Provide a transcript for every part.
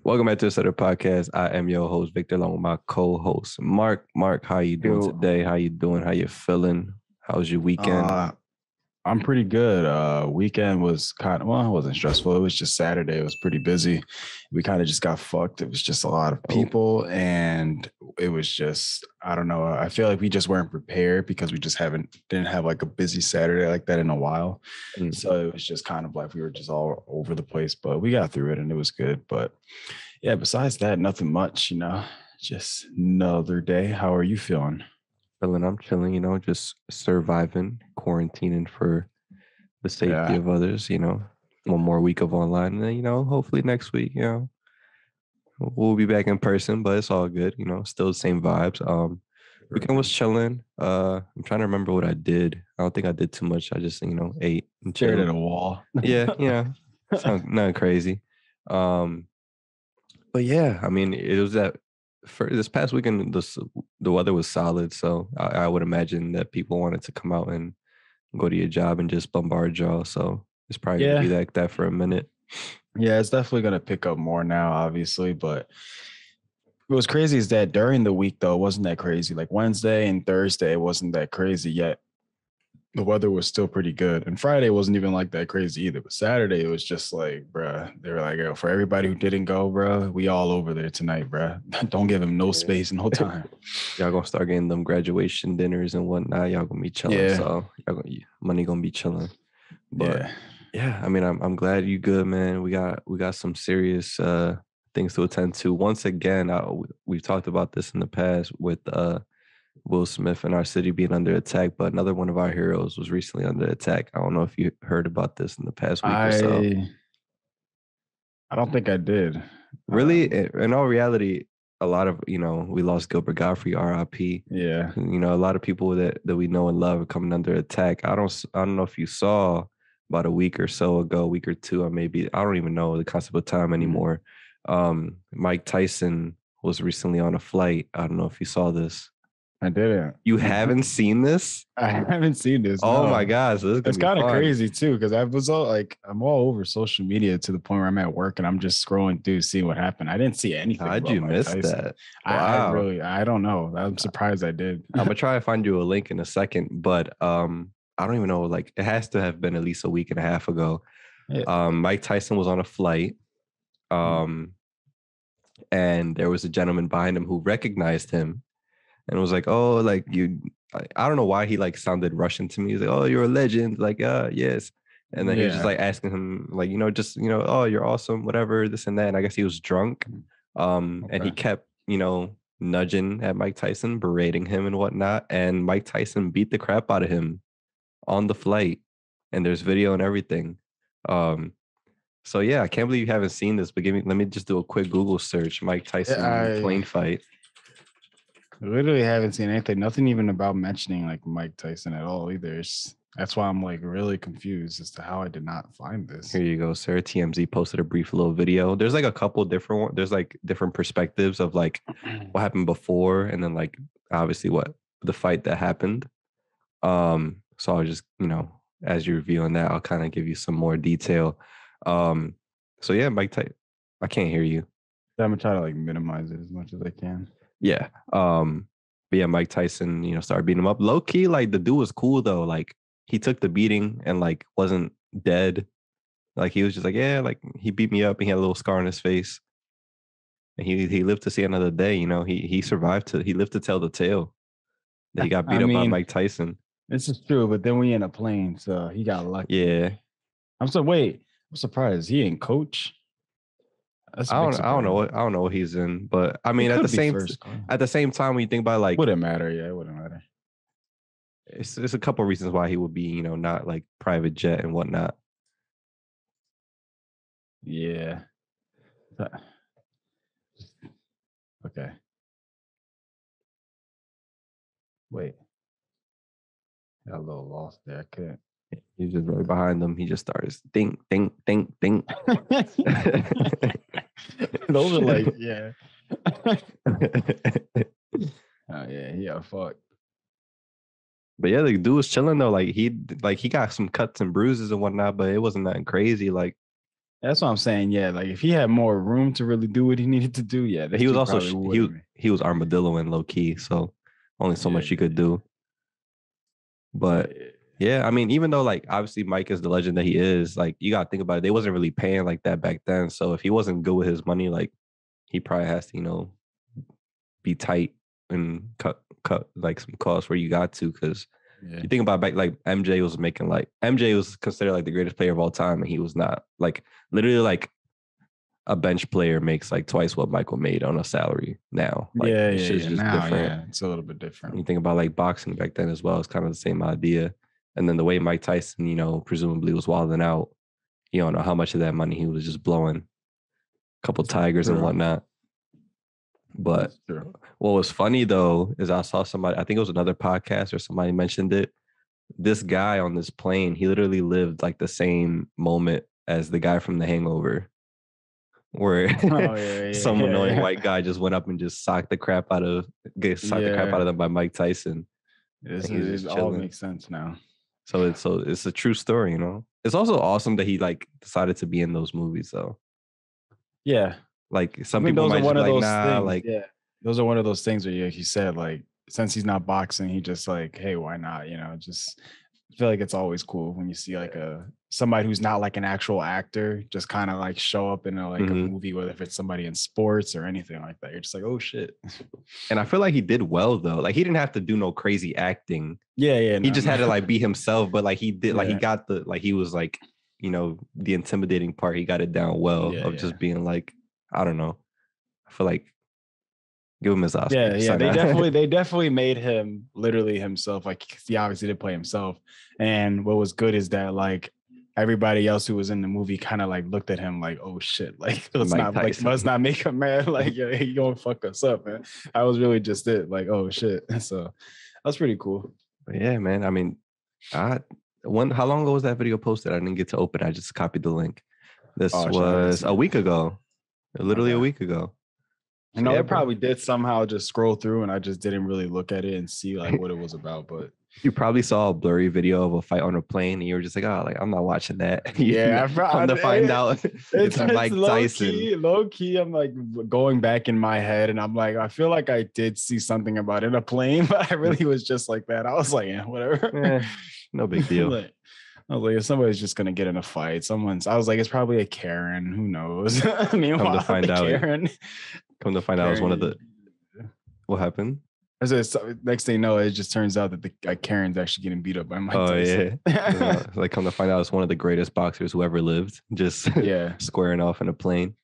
Welcome back to the Sutter Podcast. I am your host, Victor, along with my co-host, Mark. Mark, how you doing Yo, today? How you doing? How you feeling? How's your weekend? I'm pretty good. Weekend was it wasn't stressful. It was just Saturday. It was pretty busy. We kind of just got fucked. It was just a lot of people, and it was just, I don't know. I feel like we just weren't prepared because we just didn't have like a busy Saturday like that in a while. So it was just kind of like we were just all over the place, but we got through it and it was good. But yeah, besides that, nothing much, just another day. How are you feeling? I'm chilling, just surviving, quarantining for the safety of others, one more week of online. And then, hopefully next week, we'll be back in person, but it's all good, still the same vibes. Weekend was chilling. I'm trying to remember what I did. I don't think I did too much. I just, ate and Stared chilled at a wall. Yeah. Nothing crazy. But yeah, I mean, it was that for this past weekend, the weather was solid. So I would imagine that people wanted to come out and go to your job and just bombard y'all. So it's probably going to be like that for a minute. Yeah, it's definitely going to pick up more now, obviously. But what was crazy is that during the week, though, it wasn't that crazy. Like Wednesday and Thursday, it wasn't that crazy yet. The weather was still pretty good. And Friday wasn't even like that crazy either. But Saturday, it was just like, bruh, they were like, yo, for everybody who didn't go, bruh, we all over there tonight, bruh. Don't give him no space, no time. Y'all gonna start getting them graduation dinners and whatnot. Y'all gonna be chilling. Yeah. So money gonna be chilling. But yeah, I mean, I'm glad you good, man. We got some serious things to attend to. Once again, we've talked about this in the past with Will Smith and our city being under attack, but another one of our heroes was recently under attack. I don't know if you heard about this in the past week or so. I don't think I did. Really, in all reality, a lot of, we lost Gilbert Godfrey, RIP. Yeah. A lot of people that we know and love are coming under attack. I don't know if you saw about a week or so ago, a week or two, or maybe, I don't even know the concept of time anymore. Mike Tyson was recently on a flight. I don't know if you saw this. I didn't. You haven't seen this? I haven't seen this. Oh no. My God. So it's kind of crazy too, because I was I'm all over social media to the point where I'm at work and I'm just scrolling through, seeing what happened. I didn't see anything. How'd you miss that? Wow. I don't know. I'm surprised I did. I'm gonna try to find you a link in a second, but I don't even know, like it has to have been at least a week and a half ago. Yeah. Mike Tyson was on a flight. And there was a gentleman behind him who recognized him and was like, oh, like you, I don't know why he like sounded Russian to me. He's like, oh, you're a legend. Like, yes. And then he was just like asking him, like, oh, you're awesome, whatever, this and that. And I guess he was drunk. And he kept, nudging at Mike Tyson, berating him and whatnot. And Mike Tyson beat the crap out of him on the flight. And there's video and everything. So yeah, I can't believe you haven't seen this, but let me just do a quick Google search. Mike Tyson plane fight. I literally haven't seen anything, nothing even about mentioning like Mike Tyson at all either. That's why I'm like really confused as to how I did not find this. Here you go, sir. TMZ posted a brief little video. There's like a couple different ones. There's like different perspectives of like what happened before and then like obviously what the fight that happened. So I'll just, as you're reviewing that, I'll kind of give you some more detail. So yeah, Mike Tyson, I can't hear you. I'm gonna try to like minimize it as much as I can. Yeah. But yeah, Mike Tyson, started beating him up. Low key, like the dude was cool though. Like he took the beating and like wasn't dead. Like he was just like, yeah, like he beat me up and he had a little scar on his face. And he lived to see another day, he survived he lived to tell the tale that he got beat up by Mike Tyson. This is true, but then we in a plane, so he got lucky. Yeah. I'm surprised. He ain't coach. I don't know what he's in, but I mean at the same time when you think about like wouldn't matter. Yeah, it wouldn't matter. It's a couple of reasons why he would be, not like private jet and whatnot. Yeah. Okay. Wait. Got a little lost there. I couldn't. He's just right behind them. He just starts ding, ding, ding, ding. Those are like, yeah. Oh yeah, he got fucked. But yeah, the dude was chilling though. Like he got some cuts and bruises and whatnot, but it wasn't nothing crazy. Like That's what I'm saying. Yeah, like if he had more room to really do what he needed to do, yeah, this He was dude also probably would. he was armadillo in low key, so only so Yeah, much you could do. But yeah, yeah, I mean, even though like obviously Mike is the legend that he is, like you gotta think about it. They wasn't really paying like that back then. So if he wasn't good with his money, like he probably has to, be tight and cut like some costs where you got to. Because yeah. you think about back, like MJ was considered like the greatest player of all time, and he was not. Like literally like a bench player makes like twice what Michael made on a salary now. Like Yeah, it's yeah, just yeah. just Now, different. yeah, it's a little bit You different. think about like boxing back then as well. It's kind of the same idea. And then the way Mike Tyson, presumably was wilding out, you don't know how much of that money he was just blowing, a couple tigers and True. whatnot. But That's true. what was funny though is I saw somebody, I think it was another podcast or somebody mentioned it. This guy on this plane, he literally lived like the same moment as the guy from The Hangover, where Oh yeah, yeah, some yeah, annoying yeah. white guy just went up and just socked the crap out Yeah, of them by Mike Tyson, and he was it just all chilling. makes sense now. So it's a true story. It's also awesome that he like decided to be in those movies though. Yeah, Like I some mean, people those are might just one be of like, those nah, things. like Yeah, those are one of those things where, like you said, like since he's not boxing, he just like, hey, why not? Just I feel like it's always cool when you see like somebody who's not like an actual actor just kind of like show up in a mhm. movie, whether if it's somebody in sports or anything like that. You're just like, oh shit. And I feel like he did well though. Like he didn't have to do no crazy acting. Yeah, yeah, He no, just no. had to like be himself, but like he did, like he Yeah, got he was like, the intimidating part, he got it down well yeah, of yeah. just being like, I don't know. I feel like give him his Oscar. Yeah, yeah. Sign They out. definitely made him literally himself. Like he obviously did play himself. And what was good is that like everybody else who was in the movie kind of like looked at him like, oh shit, like Mike Tyson. let's not make him mad. Like, yeah, he gonna fuck us up, man. I was really just it, like, oh shit. So that's pretty cool. But yeah, man. I mean, I how long ago was that video posted? I didn't get to open. I just copied the link. This Oh shit, I didn't was see a it. week ago. Literally a Okay. week ago. I So know yeah, it bro. probably did somehow just scroll through and I just didn't really look at it and see like what it was about, but You probably saw a blurry video of a fight on a plane, and you were just like, "Oh, like I'm not watching that." yeah, Come to find out, it's it's Mike Tyson. low key. I'm like going back in my head, and I'm like, I feel like I did see something about it in a plane, but I really was just like that. I was like, yeah, whatever. No big deal. Like, I was like, if somebody's just gonna get in a fight, I was like, it's probably a Karen. Who knows? Come to Meanwhile, find the out, Karen, it's one of Karen. the what happened. I said, so next thing you know, it just turns out that the Karen's actually getting beat up by Mike Oh Tyson. yeah, like come to find out, it's one of the greatest boxers who ever lived, just Yeah, squaring off in a plane.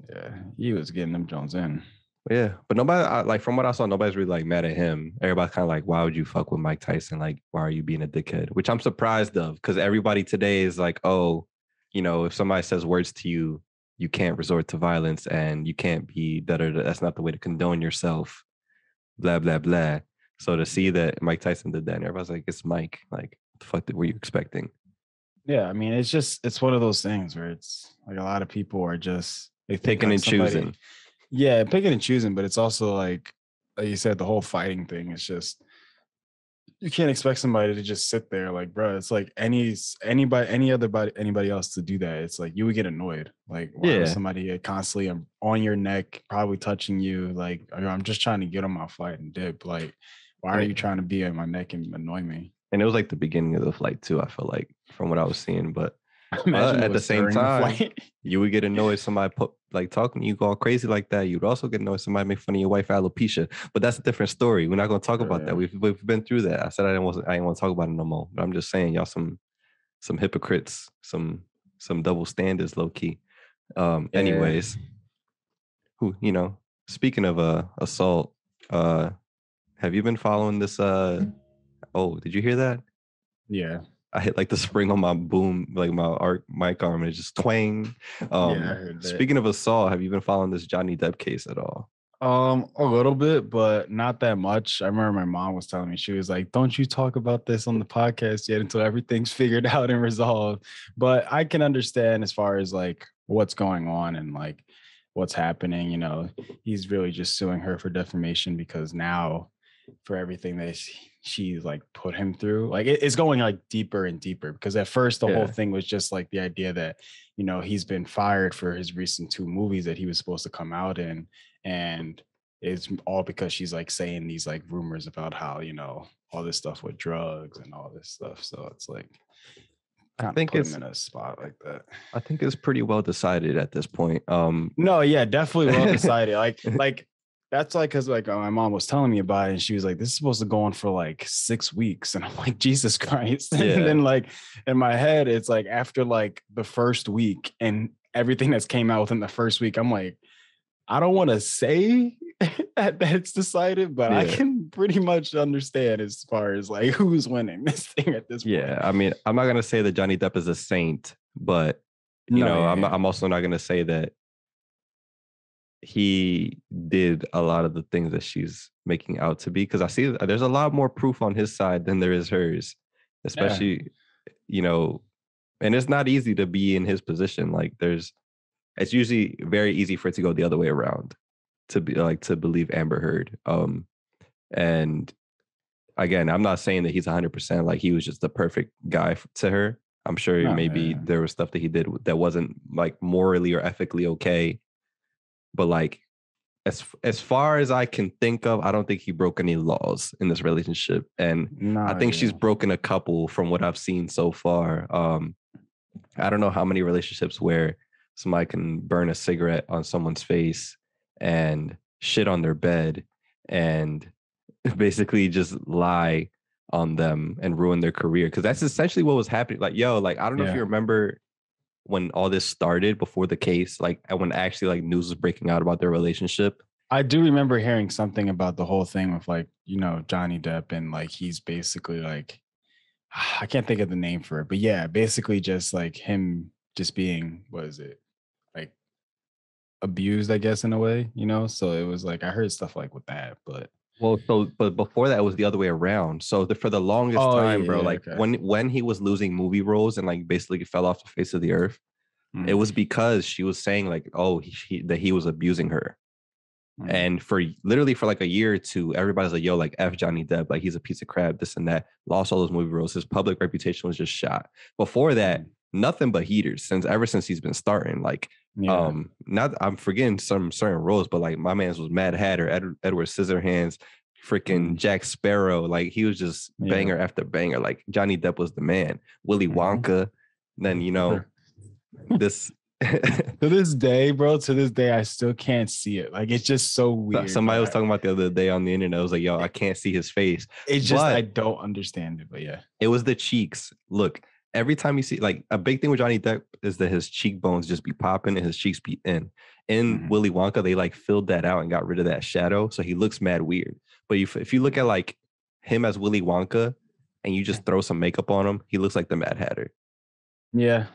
yeah, he was getting them Jones in. Yeah, but nobody like from what I saw, nobody's really like mad at him. Everybody's kind of like, why would you fuck with Mike Tyson? Like, why are you being a dickhead? Which I'm surprised of, because everybody today is like, oh, if somebody says words to you, you can't resort to violence and you can't be that. That's not the way to condone yourself. Blah blah blah. So to see that Mike Tyson did that, and everybody's like, it's Mike. Like, what the fuck were you expecting? Yeah, I mean, it's one of those things where it's like a lot of people are just they think Picking like and somebody, choosing. yeah, picking and choosing, but it's also like you said, the whole fighting thing is just you can't expect somebody to just sit there like, bro. It's like anybody else to do that. It's like you would get annoyed. Like, why was Yeah. somebody constantly on your neck, probably touching you? Like, I'm just trying to get on my fight and dip. Like, why are you trying to be on my neck and annoy me? And it was like the beginning of the flight too, I feel like, from what I was seeing. But Imagine it at the was same during the time, flight. you would get annoyed somebody talking to you, go all crazy like that. You'd also get annoyed somebody make fun of your wife alopecia. But that's a different story. We're not going to talk about that. We've been through that. I said I didn't want to talk about it no more. But I'm just saying, y'all some hypocrites, some double standards, low key. Anyways, who speaking of assault, have you been following this? Oh, did you hear that? Yeah. I hit like the spring on my boom, like my mic arm, and it just twang. Yeah, I heard that. Speaking of assault, have you been following this Johnny Depp case at all? A little bit, but not that much. I remember my mom was telling me, she was like, don't you talk about this on the podcast yet until everything's figured out and resolved. But I can understand as far as like what's going on and like what's happening. He's really just suing her for defamation because now for everything that she like put him through. Like it's going like deeper and deeper, because at first the whole thing was just like the idea that, you know, he's been fired for his recent 2 movies that he was supposed to come out in, and it's all because she's like saying these like rumors about how, you know, all this stuff with drugs and all this stuff. So it's like I kind of think put it's him in a spot like that. I think it's pretty well decided at this point. No, yeah, definitely well decided. Like that's like, because like my mom was telling me about it, and she was like, this is supposed to go on for like 6 weeks, and I'm like, Jesus Christ. Yeah. And then like in my head it's like after like the first week and everything that's came out within the first week, I'm like, I don't want to say that it's decided, but I can pretty much understand as far as like who's winning this thing at this point. Yeah, I mean, I'm not gonna say that Johnny Depp is a saint, but I'm also not gonna say that he did a lot of the things that she's making out to be, because I see there's a lot more proof on his side than there is hers, especially you know, and it's not easy to be in his position. Like it's usually very easy for it to go the other way around, to be like to believe Amber Heard. And again, I'm not saying that he's 100% like he was just the perfect guy to her. I'm sure maybe there was stuff that he did that wasn't like morally or ethically okay. But like, as far as I can think of, I don't think he broke any laws in this relationship. And I think she's broken a couple from what I've seen so far. I don't know how many relationships where somebody can burn a cigarette on someone's face and shit on their bed and basically just lie on them and ruin their career, because that's essentially what was happening. Like, like I don't know if you remember when all this started before the case, like when actually like news was breaking out about their relationship. I do remember hearing something about the whole thing with like, you know, Johnny Depp, and like he's basically like, I can't think of the name for it, but yeah, basically just like him just being, what is it, like abused, I guess, in a way, you know? So it was like, I heard stuff like with that, but but before that, it was the other way around. So for the longest time, bro, like when he was losing movie roles and like basically fell off the face of the earth, it was because she was saying like, oh, that he was abusing her. And for literally for like a year or two, everybody's like, yo, like F Johnny Depp, like he's a piece of crap, this and that, lost all those movie roles. His public reputation was just shot. Before that, nothing but heaters ever since he's been starting. Like, not I'm forgetting some certain roles, but like my man's was Mad Hatter, Edward Scissorhands, freaking Jack Sparrow. Like he was just banger after banger. Like Johnny Depp was the man. Willy Wonka. Then, you know, this to this day, bro, I still can't see it. Like it's just so weird. Somebody was talking about the other day on the internet. I was like, yo, I can't see his face. It's just, I don't understand it, but yeah. It was the cheeks. Look, every time you see, like, a big thing with Johnny Depp is that his cheekbones just be popping and his cheeks be in. In Willy Wonka, they like filled that out and got rid of that shadow, so he looks mad weird. But if you look at like him as Willy Wonka and you just throw some makeup on him, he looks like the Mad Hatter. Yeah.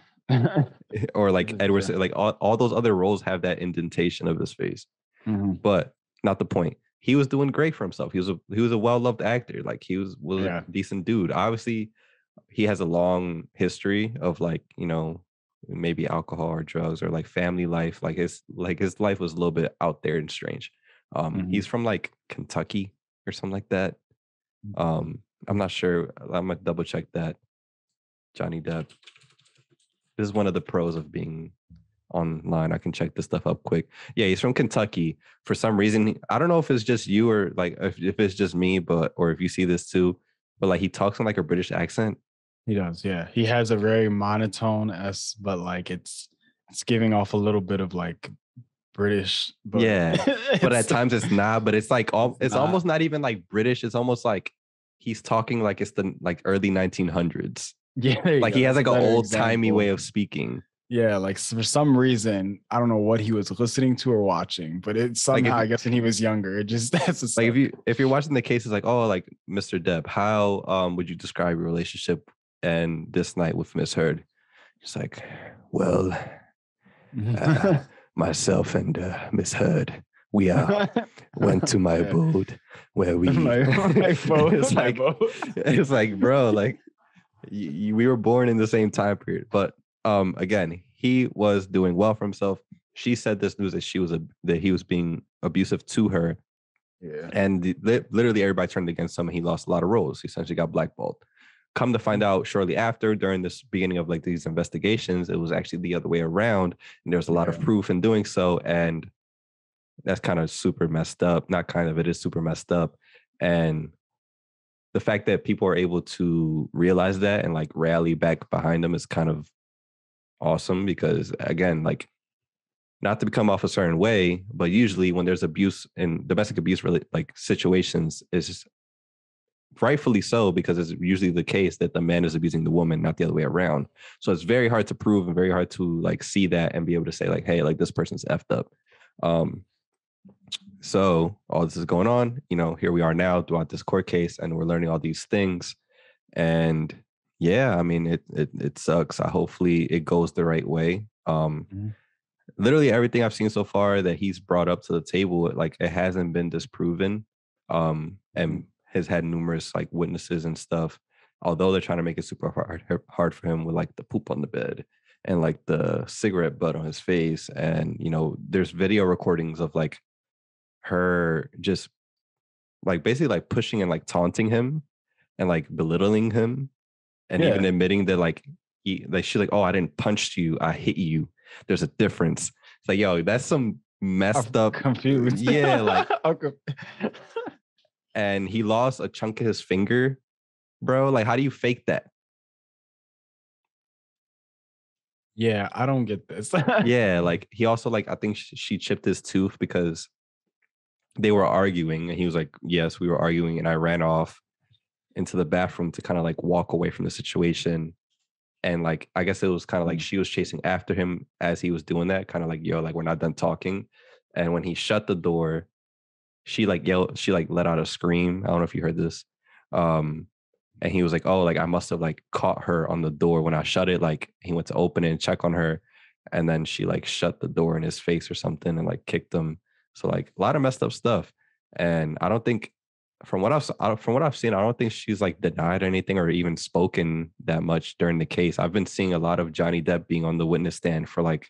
Or like Edward, like all those other roles have that indentation of his face. But not the point. He was doing great for himself. He was a well-loved actor. Like he was a decent dude. Obviously, he has a long history of like, you know, maybe alcohol or drugs or like family life. Like his life was a little bit out there and strange. He's from like Kentucky or something like that. I'm not sure. I'm gonna double check that. Johnny Depp. This is one of the pros of being online. I can check this stuff up quick. Yeah, he's from Kentucky. For some reason, I don't know if it's just you or like if it's just me, or if you see this too, but like he talks in like a British accent. He does, yeah. He has a very monotone but like it's giving off a little bit of like British. But but at times it's not. But it's like it's almost not even like British. It's almost like he's talking like it's the like early 1900s. Yeah, like he has like an old timey way of speaking. Yeah, like for some reason, I don't know what he was listening to or watching, but it somehow, like I guess when he was younger, it just that's like if you're watching the case, it's like, oh, like Mr. Depp, how would you describe your relationship and this night with Miss Heard? It's like, well, myself and Miss Heard, we went to my abode where we my boat. It's like, bro, like. We were born in the same time period, but again, he was doing well for himself. She said this news that he was being abusive to her, Yeah. And literally everybody turned against him and he lost a lot of roles. He essentially got blackballed. Come to find out shortly after, during this beginning of like these investigations, it was actually the other way around. And there's a lot of proof in doing so. And that's kind of super messed up. Not kind of, it is super messed up. And the fact that people are able to realize that and like rally back behind them is kind of awesome because, again, like, not to become off a certain way, but usually when there's abuse and domestic abuse like situations, is rightfully so, because it's usually the case that the man is abusing the woman, not the other way around. So it's very hard to prove and very hard to like see that and be able to say like, hey, like this person's effed up. So all this is going on, you know, here we are now throughout this court case and we're learning all these things. And yeah, I mean, it sucks. Hopefully it goes the right way. Literally everything I've seen so far that he's brought up to the table, like it hasn't been disproven, and has had numerous like witnesses and stuff. Although they're trying to make it super hard for him with like the poop on the bed and like the cigarette butt on his face, and you know, there's video recordings of like her just like basically like pushing and like taunting him and like belittling him, and even admitting that like she's like, oh, I didn't punch you, I hit you. There's a difference. It's like, yo, that's some messed up. Confused. Yeah, like. And he lost a chunk of his finger, bro. Like, how do you fake that? Yeah, I don't get this. Yeah, like he also like I think she chipped his tooth because they were arguing, and he was like, yes, we were arguing, and I ran off into the bathroom to kind of like walk away from the situation. And like, I guess it was kind of like she was chasing after him as he was doing that, kind of like, yo, like we're not done talking. And when he shut the door, she like yelled, she like let out a scream. I don't know if you heard this. And he was like, oh, like I must have like caught her on the door when I shut it. Like he went to open it and check on her. And then she like shut the door in his face or something and like kicked him. So like a lot of messed up stuff. And I don't think, from what I've seen, I don't think she's like denied anything or even spoken that much during the case. I've been seeing a lot of Johnny Depp being on the witness stand for like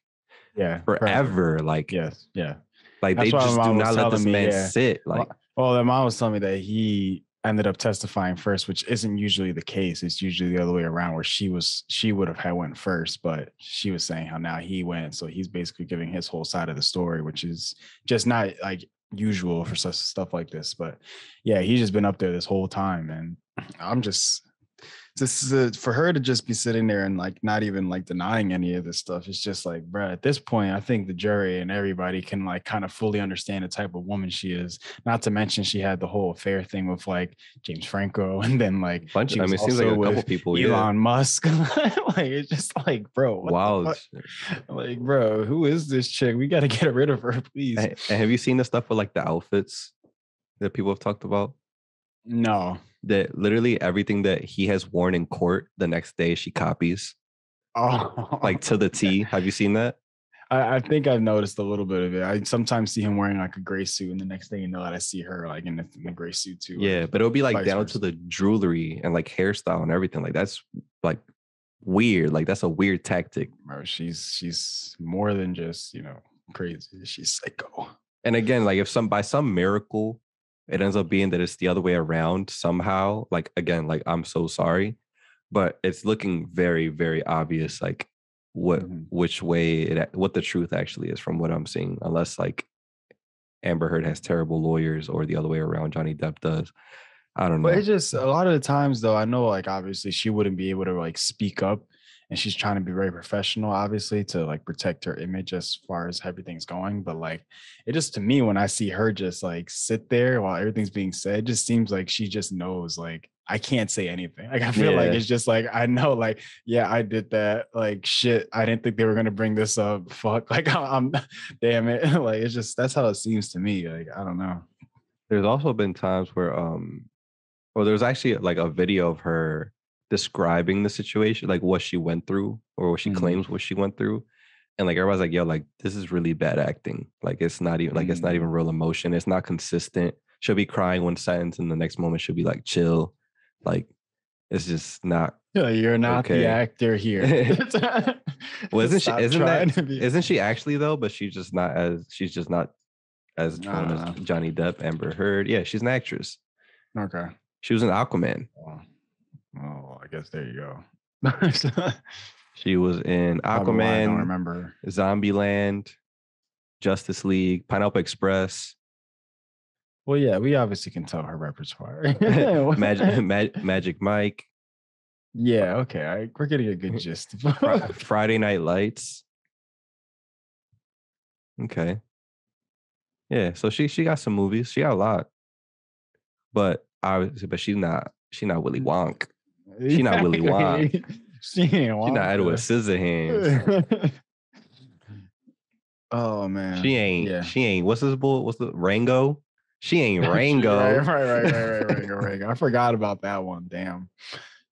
forever. Like like that's they just do not let this man sit. Like, well, the mom was telling me that he ended up testifying first, which isn't usually the case. It's usually the other way around, where she would have had went first, but she was saying how now he went, so he's basically giving his whole side of the story, which is just not like usual for such stuff like this. But yeah, he's just been up there this whole time, and I'm just for her to just be sitting there and like not even like denying any of this stuff. It's just like, bro, at this point, I think the jury and everybody can like kind of fully understand the type of woman she is. Not to mention she had the whole affair thing with like James Franco, and then like I mean, it seems like a couple people, Elon Musk. Like it's just like, bro, wow, like, bro, who is this chick? We got to get rid of her, please. And have you seen the stuff with like the outfits that people have talked about? No. That literally everything that he has worn in court, the next day she copies. Oh, like to the T. Have you seen that? I think I've noticed a little bit of it. I sometimes see him wearing like a gray suit, and the next thing you know, I see her like in the gray suit too. Yeah, but it'll be like down to the jewelry and like hairstyle and everything. Like that's like weird. Like that's a weird tactic. Bro, she's more than just, you know, crazy. She's psycho. And again, like if by some miracle it ends up being that it's the other way around somehow, like again, like I'm so sorry, but it's looking very, very obvious, like which way what the truth actually is from what I'm seeing, unless like Amber Heard has terrible lawyers or the other way around, Johnny Depp does. I don't know. But it's just a lot of the times though, I know like obviously she wouldn't be able to like speak up, and she's trying to be very professional, obviously, to like protect her image as far as everything's going. But like, it just, to me, when I see her just like sit there while everything's being said, it just seems like she just knows, like, I can't say anything. Like, I feel like it's just like, I know, like, yeah, I did that. Like, shit, I didn't think they were going to bring this up. Fuck. Like, I'm damn it. Like, it's just, that's how it seems to me. Like, I don't know. There's also been times where, well, there's actually like a video of her describing the situation, like what she went through or what she claims what she went through. And like everybody's like, yo, like this is really bad acting. Like it's not even like it's not even real emotion. It's not consistent. She'll be crying one sentence and the next moment she'll be like chill. Like it's just not. You're not the actor here. Well, isn't she actually though? But she's just not as known as Johnny Depp, Amber Heard. Yeah, she's an actress. Okay. She was in Aquaman. Oh, I guess there you go. She was in Aquaman. I don't remember. Zombieland, Justice League, Pineapple Express. Well, yeah, we obviously can tell her repertoire. Magic Mike. Yeah, okay. We're getting a good gist. Friday Night Lights. Okay. Yeah, so she got some movies. She got a lot. But she's not Willy Wonka. She not Willy Wonka. She ain't Wonka. She not Edward Scissorhands. Oh man. She ain't what's this bull? What's the Rango? She ain't Rango. Right. Rango. I forgot about that one. Damn.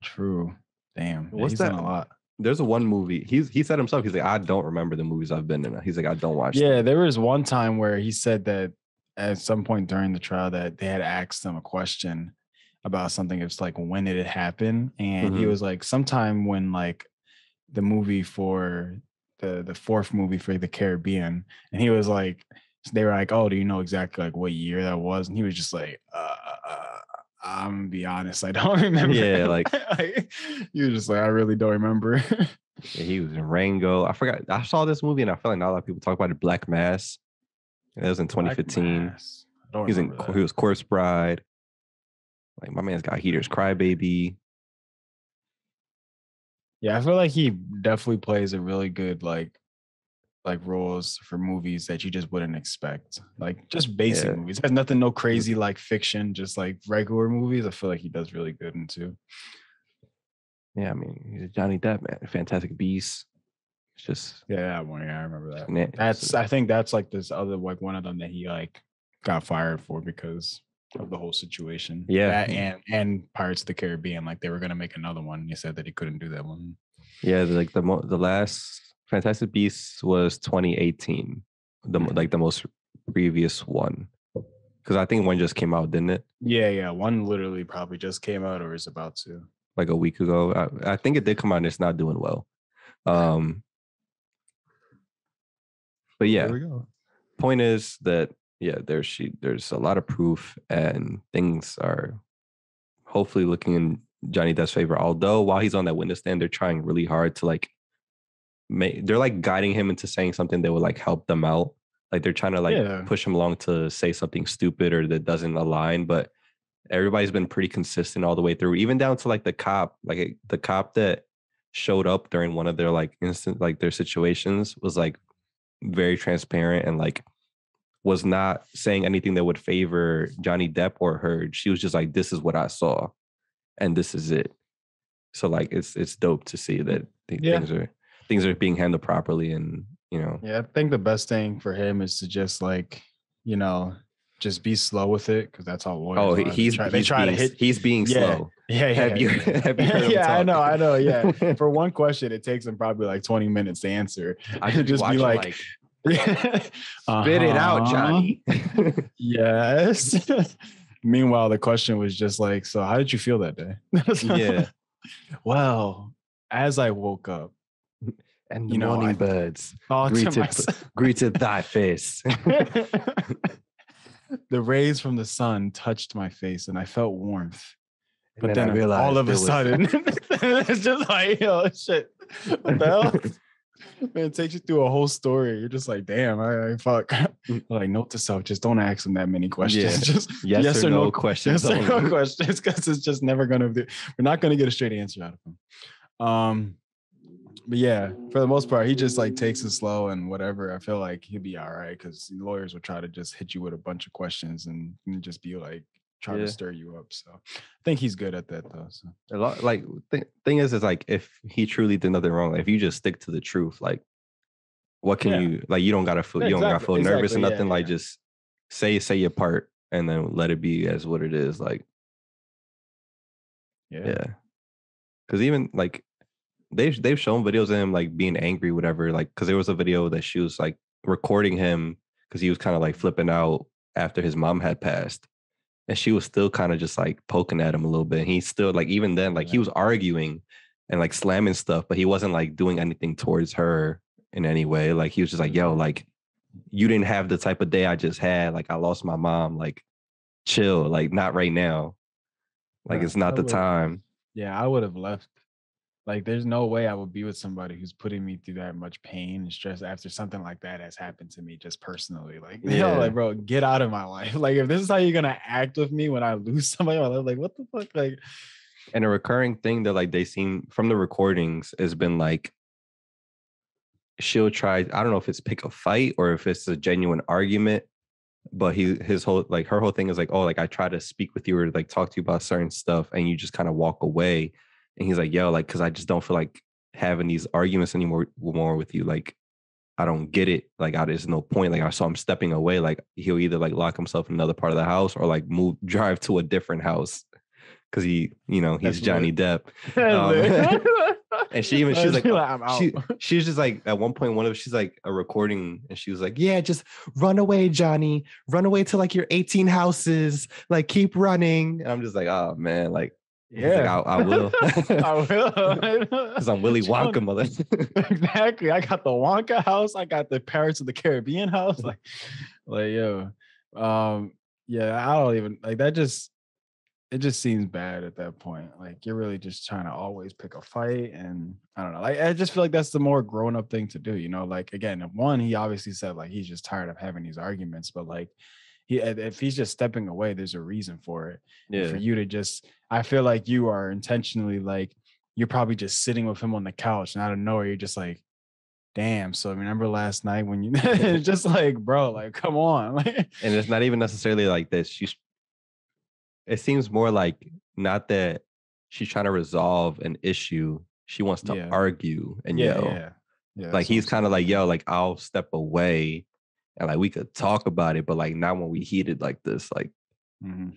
True. Damn. What's that? A lot. There's a one movie. He said himself, he's like, I don't remember the movies I've been in. He's like, I don't watch them. Yeah, there was one time where he said that at some point during the trial that they had asked him a question about something. It's like, when did it happen? And he was like, sometime when like the movie for the fourth movie for the Caribbean. And he was like, they were like, oh, do you know exactly like what year that was? And he was just like, I'm gonna be honest, I don't remember. Yeah, like he was just like, I really don't remember. Yeah, he was in Rango. I forgot. I saw this movie and I feel like not a lot of people talk about it. Black Mass. It was in 2015. He was Corpse Bride. Like, my man's got Heaters Crybaby. Yeah, I feel like he definitely plays a really good like roles for movies that you just wouldn't expect. Like just basic movies. It has nothing, no crazy like fiction, just like regular movies. I feel like he does really good into. Yeah, I mean, he's a Johnny Depp, man. Fantastic Beasts. It's just I remember that. I think that's like this other like one of them that he like got fired for because of the whole situation. Yeah, that and Pirates of the Caribbean, like they were gonna make another one. He said that he couldn't do that one. Yeah, like the last Fantastic Beasts was 2018, the most previous one, because I think one just came out, didn't it? Yeah, one literally probably just came out or is about to, like a week ago. I think it did come out and it's not doing well. But yeah, there we go. Point is that there's a lot of proof and things are hopefully looking in Johnny Depp's favor. Although while he's on that witness stand, they're trying really hard to like they're like guiding him into saying something that would like help them out. Like they're trying to like push him along to say something stupid or that doesn't align. But everybody's been pretty consistent all the way through, even down to like the cop that showed up during one of their like instant like their situations was like very transparent and like was not saying anything that would favor Johnny Depp or Heard. She was just like, this is what I saw and this is it. So like it's dope to see that things are being handled properly. And I think the best thing for him is to just like just be slow with it, because that's how lawyers are. He's being slow. Have you heard him talk? I know. Yeah. For one question, it takes him probably like 20 minutes to answer. I should just be like spit it out, Johnny. Yes. Meanwhile, the question was just like, so how did you feel that day? Yeah. Well, as I woke up, and the morning birds greeted thy face. The rays from the sun touched my face and I felt warmth. But then I realized all of a sudden, it's just like, shit. What the hell? Man, it takes you through a whole story. You're just like, damn, I fuck. Like, note to self, just don't ask him that many questions. Yeah. Just yes or no questions. Yes or no questions, because it's just never gonna be. We're not gonna get a straight answer out of him. But yeah, for the most part, he just like takes it slow and whatever. I feel like he'll be all right, because lawyers will try to just hit you with a bunch of questions and just be like trying to stir you up. So I think he's good at that though. So a lot like thing is like if he truly did nothing wrong, if you just stick to the truth, like what can you like? You don't gotta feel you don't gotta feel nervous or nothing. Like just say your part and then let it be as what it is. Like because even like. They've shown videos of him like being angry, whatever. Like, because there was a video that she was like recording him because he was kind of like flipping out after his mom had passed, and she was still kind of just like poking at him a little bit. And he still like even then like he was arguing and like slamming stuff, but he wasn't like doing anything towards her in any way. Like he was just like, yo, like you didn't have the type of day I just had. Like, I lost my mom. Like, chill. Like, not right now. Like, it's not the time. Yeah, I would have left. Like, there's no way I would be with somebody who's putting me through that much pain and stress after something like that has happened to me just personally. Like, like, bro, get out of my life. Like, if this is how you're gonna act with me when I lose somebody in my life, like, what the fuck? Like, and a recurring thing that like they seem from the recordings has been like, she'll try, I don't know if it's pick a fight or if it's a genuine argument, but his whole, like, her whole thing is like, oh, like, I try to speak with you or like talk to you about certain stuff and you just kind of walk away. And he's like, yo, like, because I just don't feel like having these arguments anymore more with you. Like, I don't get it. Like, there's no point. Like, so I'm stepping away. Like, he'll either like lock himself in another part of the house or like drive to a different house because he's That's Johnny Depp. And she's like, I'm out. She's just like, at one point, she's like a recording and she was like, yeah, just run away, Johnny. Run away to like your 18 houses. Like, keep running. And I'm just like, oh man, like, yeah, like, I will. I will. Because I'm Willy Wonka, mother. Exactly. I got the Wonka house. I got the Pirates of the Caribbean house. Like yo. Yeah, I don't even like that. It just seems bad at that point. Like, you're really just trying to always pick a fight. And I don't know. Like, I just feel like that's the more grown-up thing to do, Like, again, one, he obviously said like he's just tired of having these arguments, but like if he's just stepping away, there's a reason for it. Yeah. And for you to just, I feel like you are intentionally like, you're probably just sitting with him on the couch and out of nowhere, you're just like, damn. So remember last night when you it's just like, bro, like, come on. And it's not even necessarily like this. It seems more like not that she's trying to resolve an issue. She wants to argue and yell. Yeah, like, he's kind of like, yo, like, I'll step away and like we could talk about it, but like not when we heated like this. Like, and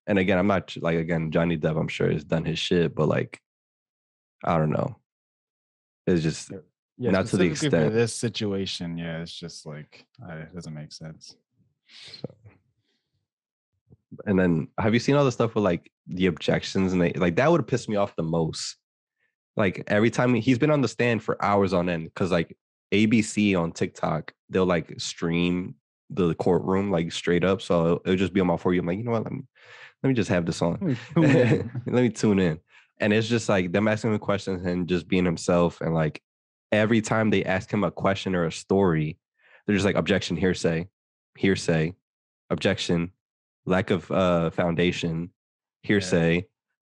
again, I'm not like, again, Johnny Depp, I'm sure has done his shit, but like, I don't know. It's just not to the extent for this situation. Yeah, it's just like it doesn't make sense. So. And then, have you seen all the stuff with like the objections and like that would have pissed me off the most. Like, every time he's been on the stand for hours on end, because like ABC on TikTok, they'll like stream the courtroom like straight up, so it'll just be on my For You. I'm like, you know what? Let me just have this on. Let me tune in. And it's just like them asking him questions and just being himself. And like every time they ask him a question or a story, they're just like, objection, hearsay, objection, lack of foundation, hearsay. Yeah.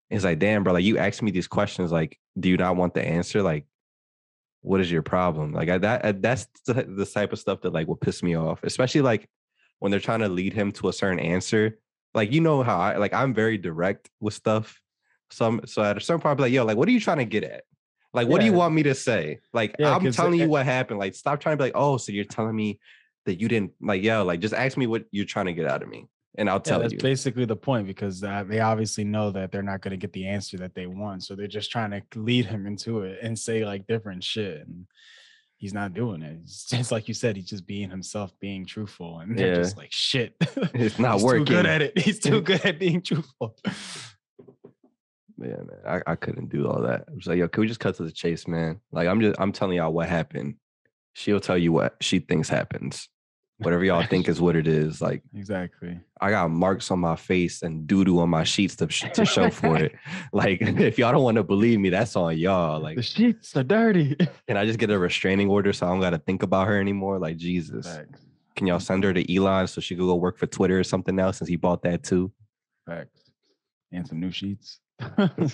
It's like, damn, bro, like, you asked me these questions, like, do you not want the answer? Like, what is your problem? Like, that's the type of stuff that like will piss me off, especially like when they're trying to lead him to a certain answer. Like, how I'm very direct with stuff. So at a certain point, I'll be like, yo, like, what are you trying to get at? Like, what do you want me to say? Like, I'm telling you what happened. Like, stop trying to be like, oh, so you're telling me that you didn't, like, yo, like, just ask me what you're trying to get out of me. And I'll tell you. That's basically the point, because they obviously know that they're not going to get the answer that they want. So they're just trying to lead him into it and say like different shit. And he's not doing it. It's just like you said, he's just being himself, being truthful. And they're just like, shit. It's not working. He's too good at it. He's too good at being truthful. Yeah, man. I couldn't do all that. I was like, yo, can we just cut to the chase, man? Like, I'm telling y'all what happened. She'll tell you what she thinks happens. Whatever y'all think is what it is. Like, exactly. I got marks on my face and doo-doo on my sheets to show for it. Like, if y'all don't want to believe me, that's on y'all. Like, the sheets are dirty. Can I just get a restraining order so I don't got to think about her anymore? Like, Jesus. Facts. Can y'all send her to Elon so she could go work for Twitter or something now, since he bought that too? Facts. And some new sheets.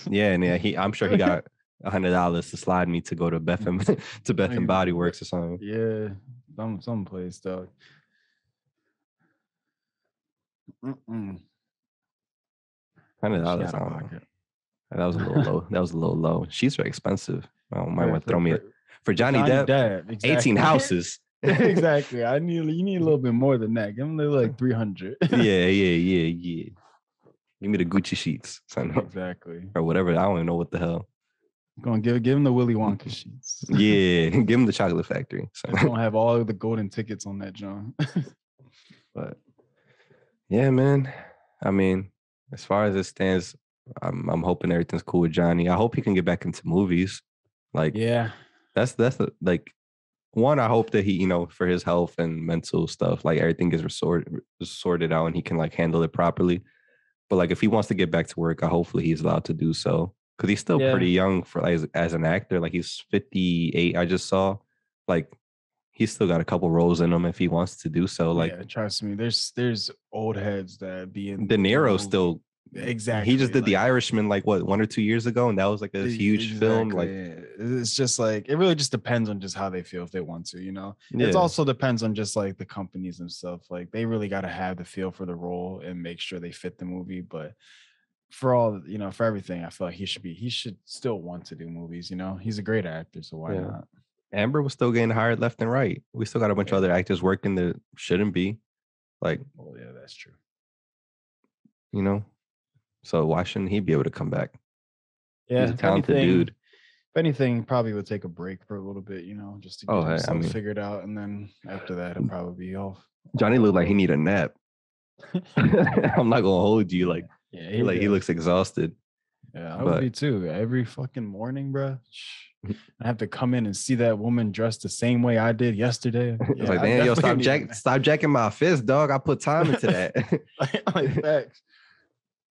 Yeah, I'm sure he got $100 to slide me to go to Bath and Body Works or something. Yeah, some place, dog. $100. I don't know. That was a little low. That was a little low. Sheets are expensive. I might want to throw me for Johnny Depp. Exactly. 18 houses. Exactly. You need a little bit more than that. Give him like 300. Yeah. Give me the Gucci sheets. Exactly. Or whatever. I don't even know what the hell. Going to give him the Willy Wonka sheets. Yeah, give him the Chocolate Factory. So. I don't have all of the golden tickets on that, John. But yeah, man. I mean, as far as it stands, I'm hoping everything's cool with Johnny. I hope he can get back into movies. Like, yeah, that's like one, I hope that he, for his health and mental stuff, like everything gets sorted out and he can like handle it properly. But like if he wants to get back to work, hopefully he's allowed to do so because he's still pretty young for as an actor. Like he's 58. I just saw, like he's still got a couple roles in him if he wants to do so. Like, trust me, there's old heads that be in De Niro still. Exactly. He just did The Irishman like what 1 or 2 years ago, and that was like a huge film. Like it's just like it really just depends on just how they feel if they want to, It also depends on just like the companies themselves. Like they really got to have the feel for the role and make sure they fit the movie. But for all for everything, I feel like he should still want to do movies. He's a great actor, so why not? Amber was still getting hired left and right. We still got a bunch of other actors working that shouldn't be. Like, oh yeah, that's true. So why shouldn't he be able to come back? Yeah, he's a talented dude. If anything, probably would take a break for a little bit, just to get himself figured out, and then after that, he'll probably be off. Johnny looked like he need a nap. I'm not gonna hold you. Like, he looks exhausted. Yeah, I would be too. Every fucking morning, bro. I have to come in and see that woman dressed the same way I did yesterday. It's like, damn, yo, stop jacking my fist, dog. I put time into that. like facts.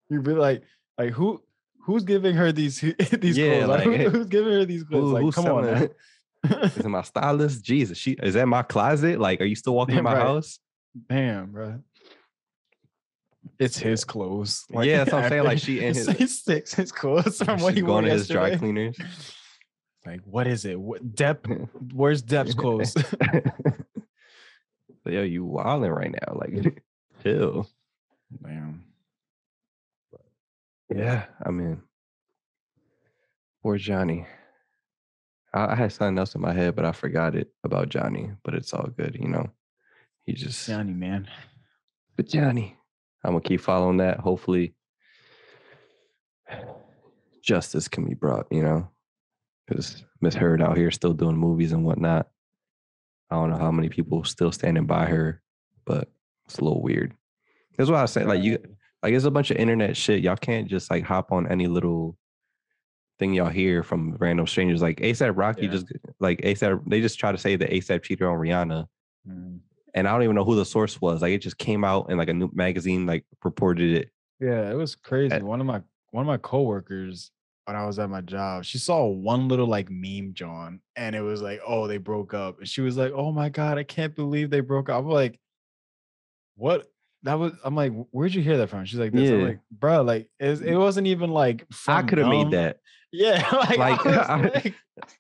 You'd be like who's giving her these clothes? Like, who's giving her these clothes? Like, come on, man. Is it my stylist? Jesus, is that my closet? Like, are you still walking in my house? Damn, bro. It's his clothes. Like, yeah, that's what I'm saying. Like, she in his clothes from what he wore going to yesterday. his dry cleaners. Like, what is it? Depp? Where's Depp's clothes? Yo, you wilding right now. Like, chill. Man. Yeah, I mean, poor Johnny. I had something else in my head, but I forgot it about Johnny. But it's all good, He just Johnny, man. But Johnny, I'm gonna keep following that. Hopefully, justice can be brought. Because Miss Heard out here still doing movies and whatnot. I don't know how many people still standing by her, but it's a little weird. That's what I was saying. Like, there's a bunch of internet shit. Y'all can't just like hop on any little thing y'all hear from random strangers. Like ASAP Rocky they just try to say that ASAP cheated on Rihanna. And I don't even know who the source was. Like, it just came out in like a new magazine, like reported it. Yeah, it was crazy. One of my coworkers, when I was at my job, she saw one little like meme, John, and it was like, oh, they broke up. And she was like, oh my God, I can't believe they broke up. I'm like, what? I'm like, where'd you hear that from? She's like, this. I'm like, bro, like it wasn't even like I could have made that. Yeah,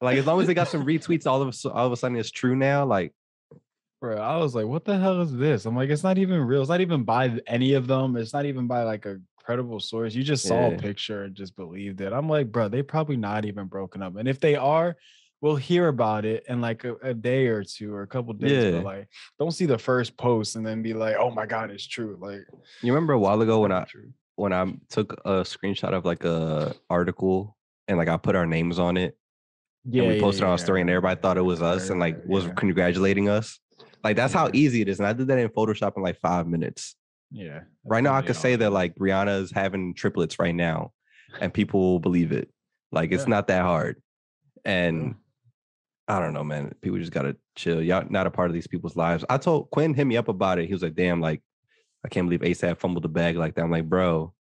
like as long as they got some retweets, all of a sudden it's true now. Like, bro, I was like, what the hell is this? I'm like, it's not even real. It's not even by any of them. It's not even by like a credible source. You just saw a picture and just believed it. I'm like, bro, they probably not even broken up. And if they are, we'll hear about it in like a day or two or a couple days. But like, don't see the first post and then be like, oh my God, it's true. Like, you remember a while ago when I took a screenshot of like a article and like I put our names on it. Yeah, and we posted on our story and everybody thought it was us and like was congratulating us. Like, that's how easy it is. And I did that in Photoshop in like 5 minutes. Yeah. Right now I could say that like Rihanna is having triplets right now and people will believe it. Like, it's not that hard. And I don't know, man. People just gotta chill. Y'all not a part of these people's lives. I told Quinn, hit me up about it. He was like, damn, like, I can't believe ASAP fumbled the bag like that. I'm like, bro,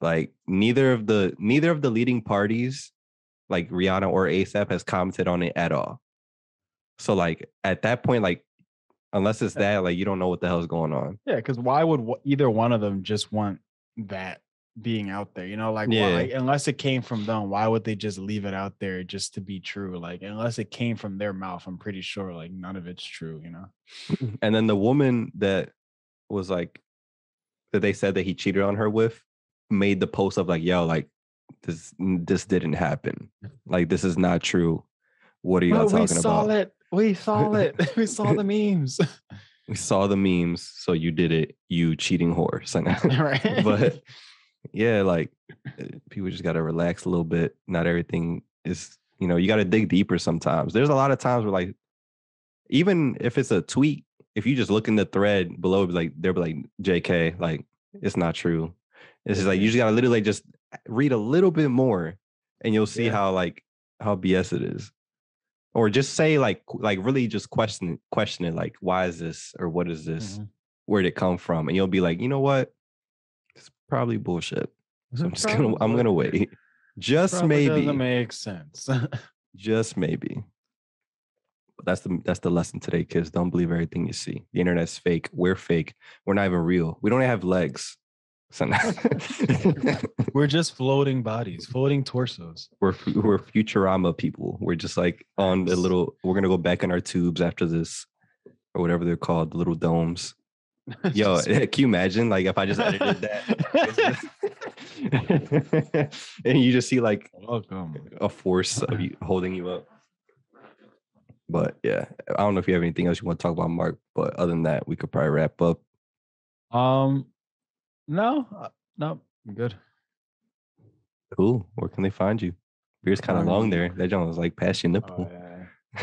like neither of the leading parties, like Rihanna or ASAP, has commented on it at all. So like at that point, like, unless it's that, like, you don't know what the hell is going on. Yeah, because why would either one of them just want that being out there? Like, why, unless it came from them, why would they just leave it out there just to be true? Like, unless it came from their mouth, I'm pretty sure like none of it's true. And then the woman that was like that they said that he cheated on her with made the post of like, yo, like this didn't happen. Like, this is not true. What are y'all talking about? We saw it. We saw the memes. We saw the memes. So you did it, you cheating whore. Right. But yeah, like people just got to relax a little bit. Not everything is, you got to dig deeper sometimes. There's a lot of times where like, even if it's a tweet, if you just look in the thread below, like they'll be like, JK, like, it's not true. It's just like, you just got to literally just read a little bit more and you'll see how BS it is. or just say like really just question it, like, why is this, or what is this? Mm-hmm. Where'd it come from? And you'll be like, you know what? It's probably bullshit. So I'm gonna wait. Just probably maybe. Doesn't make sense. Just maybe. But that's the lesson today, kids. Don't believe everything you see. The internet's fake. We're fake. We're not even real. We don't have legs. So we're just floating bodies, floating torsos. We're Futurama people. We're just like on the little. We're gonna go back in our tubes after this, or whatever they're called, the little domes. Yo, can you imagine like if I just edited that and you just see like a force of you holding you up? But yeah, I don't know if you have anything else you want to talk about, Mark. But other than that, we could probably wrap up. No, I'm good. Cool. Where can they find you? Beard's kind of long there. That John was like past your nipple.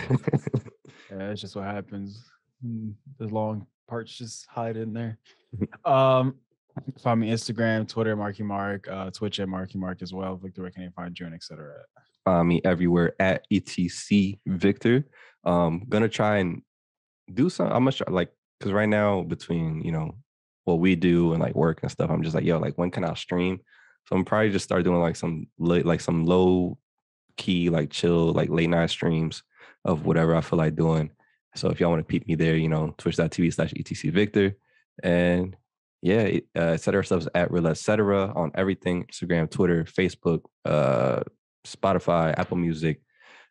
Yeah, it's just what happens. The long parts just hide in there. Find me Instagram, Twitter, Marky Mark, Twitch at Marky Mark as well. Victor, where can they find you, and etc. Find me everywhere at etc Victor. Gonna try and do some. I'm gonna try, like, because right now between what we do and like work and stuff, I'm just like, yo, like when can I stream? So I'm probably just start doing like some low key, like chill, like late night streams of whatever I feel like doing. So if y'all want to peep me there, twitch.tv/etc Victor. And yeah, etc stuff's at real etc on everything: Instagram, Twitter, Facebook, Spotify, Apple Music.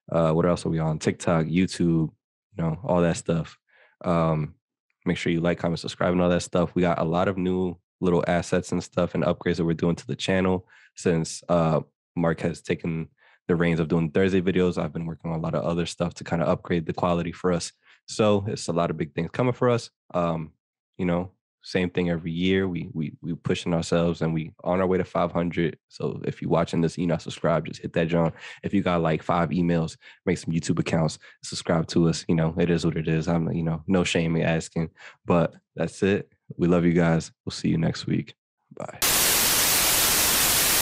What else are we on? TikTok, YouTube, all that stuff. Make sure you like, comment, subscribe, and all that stuff. We got a lot of new little assets and stuff and upgrades that we're doing to the channel since Mark has taken the reins of doing Thursday videos. I've been working on a lot of other stuff to kind of upgrade the quality for us. So it's a lot of big things coming for us. Same thing every year. We pushing ourselves, and we on our way to 500. So if you're watching this, you're not subscribed, just hit that, John. If you got like 5 emails, make some YouTube accounts, subscribe to us. It is what it is. I'm no shame in asking, but that's it. We love you guys. We'll see you next week. Bye.